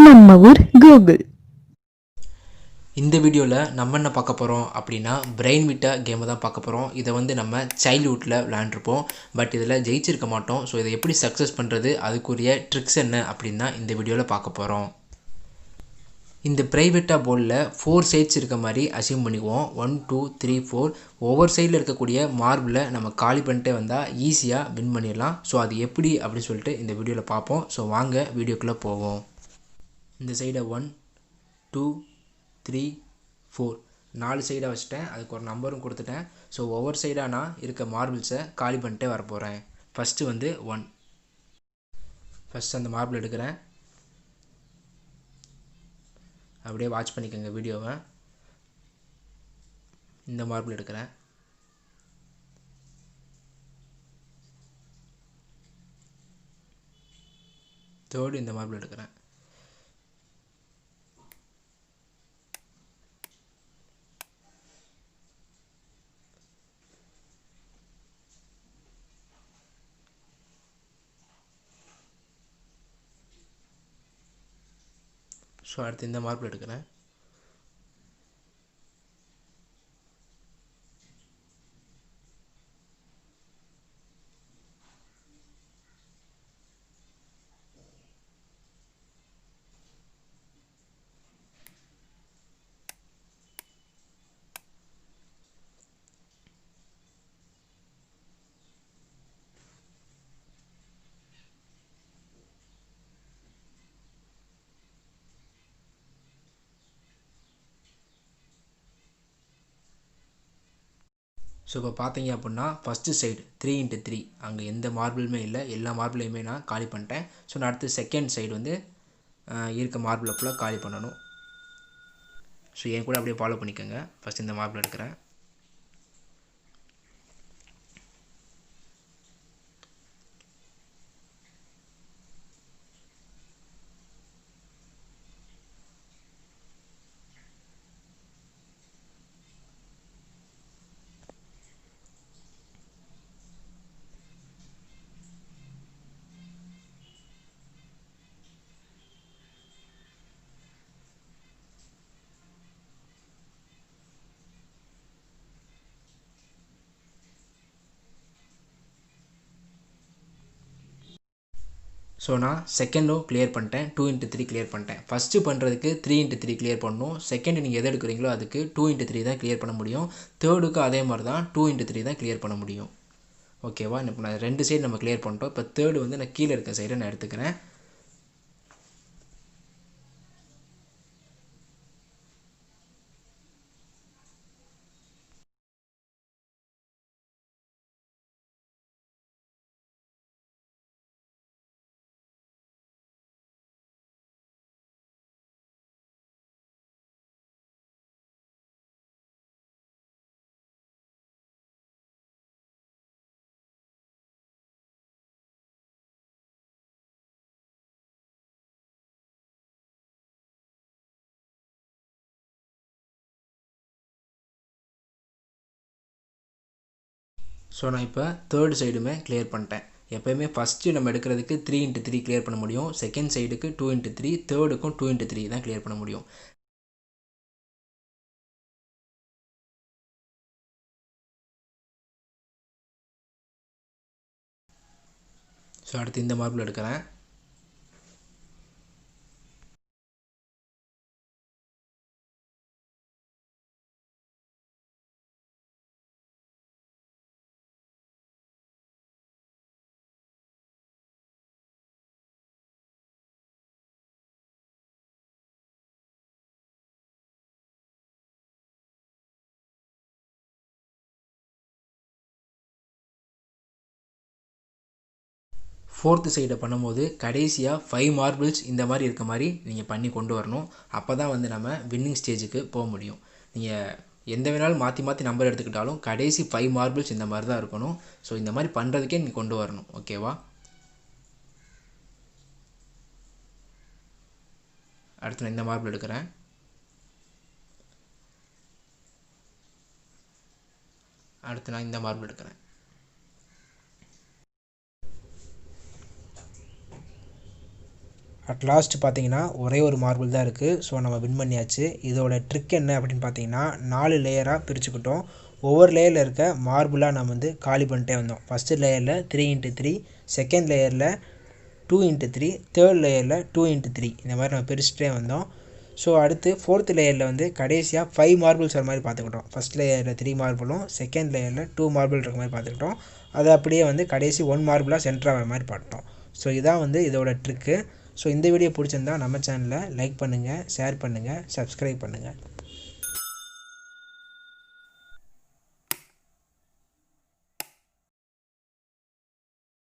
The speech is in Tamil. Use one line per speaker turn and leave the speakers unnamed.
நம்ம ஊர் கூகுள்.
இந்த வீடியோவில் நம்ம என்ன பார்க்க போகிறோம் அப்படின்னா பிரெயின்விட்டா கேமை தான் பார்க்க போகிறோம். இதை வந்து நம்ம சைல்ட்ஹுட்டில் விளையாண்டுருப்போம், பட் இதில் ஜெயிச்சிருக்க மாட்டோம். ஸோ இதை எப்படி சக்ஸஸ் பண்ணுறது, அதுக்குரிய ட்ரிக்ஸ் என்ன அப்படின்னு தான் இந்த வீடியோவில் பார்க்க போகிறோம். இந்த பிரைவேட்டா போர்டில் 4 சைட்ஸ் இருக்க மாதிரி அசியூம் பண்ணிக்குவோம். 1 2 3 4. ஒவ்வொரு சைடில் இருக்கக்கூடிய மார்பிளை நம்ம காலி பண்ணிட்டே வந்தால் ஈஸியாக வின் பண்ணிடலாம். ஸோ அது எப்படி அப்படின்னு சொல்லிட்டு இந்த வீடியோவில் பார்ப்போம். ஸோ வாங்க வீடியோக்குள்ளே போவோம். இந்த சைடை 1 2 3 4 4 சைடாக வச்சுட்டேன். அதுக்கு ஒரு நம்பரும் கொடுத்துட்டேன். ஸோ ஒவ்வொரு சைடாக நான் இருக்க மார்பிள்ஸை காலி பண்ணிட்டே வரப்போகிறேன். ஃபஸ்ட்டு வந்து 1. ஃபஸ்ட்டு அந்த மார்பிள் எடுக்கிறேன். அப்படியே வாட்ச் பண்ணிக்கோங்க வீடியோவை. இந்த மார்பிள் எடுக்கிறேன். தேர்டு இந்த மார்பிள் எடுக்கிறேன். ஸோ அடுத்து இந்த மார்பிள் எடுக்கிறேன். ஸோ இப்போ பார்த்தீங்க அப்படின்னா ஃபஸ்ட்டு சைடு 3x3 அங்கே எந்த மார்பிளுமே இல்லை, எல்லா மார்பிளையுமே நான் காலி பண்ணிட்டேன். ஸோ நான் அடுத்து செகண்ட் சைடு வந்து இருக்க மார்பிளை ஃபுல்லாக காலி பண்ணணும். ஸோ என் கூட அப்படியே ஃபாலோ பண்ணிக்கோங்க. ஃபஸ்ட் இந்த மார்பிள் எடுக்கிறேன். ஸோ நான் செகண்டும் கிளியர் பண்ணிட்டேன். 2x3 கிளியர் பண்ணிட்டேன். ஃபஸ்ட்டு பண்ணுறதுக்கு 3x3 கிளியர் பண்ணணும். செகண்ட் நீங்கள் எது எடுக்கிறீங்களோ அதுக்கு 2x3 தான் கிளியர் பண்ண முடியும். தேர்டுக்கு அதே மாதிரி தான் 2x3 தான் கிளியர் பண்ண முடியும். ஓகேவா? இப்போ நான் 2 சைடு நம்ம கிளியர் பண்ணிட்டோம். இப்போ தேர்டு வந்து நான் கீழே இருக்க சைடை நான் எடுத்துக்கிறேன். ஸோ நான் இப்போ தேர்டு சைடுமே கிளியர் பண்ணிட்டேன். எப்போயுமே ஃபஸ்ட்டு நம்ம எடுக்கிறதுக்கு 3x3 கிளியர் பண்ண முடியும். செகண்ட் சைடுக்கு 2x3, தேர்டுக்கும் 2x3 தான் கிளியர் பண்ண முடியும். ஸோ அடுத்து இந்த மார்பிள் எடுக்கிறேன். ஃபோர்த்து சைடை பண்ணும்போது கடைசியாக 5 மார்பிள்ஸ் இந்த மாதிரி இருக்க மாதிரி நீங்கள் பண்ணி கொண்டு வரணும். அப்போ தான் வந்து நம்ம வின்னிங் ஸ்டேஜுக்கு போக முடியும். நீங்கள் எந்த வேணாலும் மாற்றி மாற்றி நம்பர் எடுத்துக்கிட்டாலும் கடைசி 5 மார்பிள்ஸ் இந்த மாதிரி தான் இருக்கணும். ஸோ இந்த மாதிரி பண்ணுறதுக்கே நீங்கள் கொண்டு வரணும். ஓகேவா? அடுத்து நான் இந்த மார்பிள் எடுக்கிறேன். அடுத்து நான் இந்த மார்பிள் எடுக்கிறேன். அட் லாஸ்ட் பார்த்தீங்கன்னா ஒரே ஒரு மார்பிள் தான் இருக்குது. ஸோ நம்ம வின் பண்ணியாச்சு. இதோட ட்ரிக் என்ன அப்படின்னு பார்த்தீங்கன்னா 4 லேயராக பிரிச்சுக்கிட்டோம். ஒவ்வொரு லேயரில் இருக்க மார்பிளாக நம்ம வந்து காலி பண்ணிட்டே வந்தோம். ஃபஸ்ட்டு லேயரில் 3x3, செகண்ட் லேயரில் 2x3, தேர்ட் லேயரில் 2x3 இந்த மாதிரி நம்ம பிரிச்சுட்டே வந்தோம். ஸோ அடுத்து 4th லேயரில் வந்து கடைசியாக 5 மார்பிள்ஸ் வர மாதிரி பார்த்துக்கிட்டோம். ஃபஸ்ட் லேயரில் 3 மார்பிளும் செகண்ட் லேயரில் 2 மார்பிள் இருக்க மாதிரி பார்த்துக்கிட்டோம். அதை அப்படியே வந்து கடைசி 1 மார்பிளாக சென்டராக வர மாதிரி பார்த்தோம். ஸோ இதான் வந்து இதோட ட்ரிக்கு. ஸோ இந்த வீடியோ பிடிச்சிருந்தா நம்ம சேனலை லைக் பண்ணுங்கள், ஷேர் பண்ணுங்கள், சப்ஸ்கிரைப் பண்ணுங்கள்.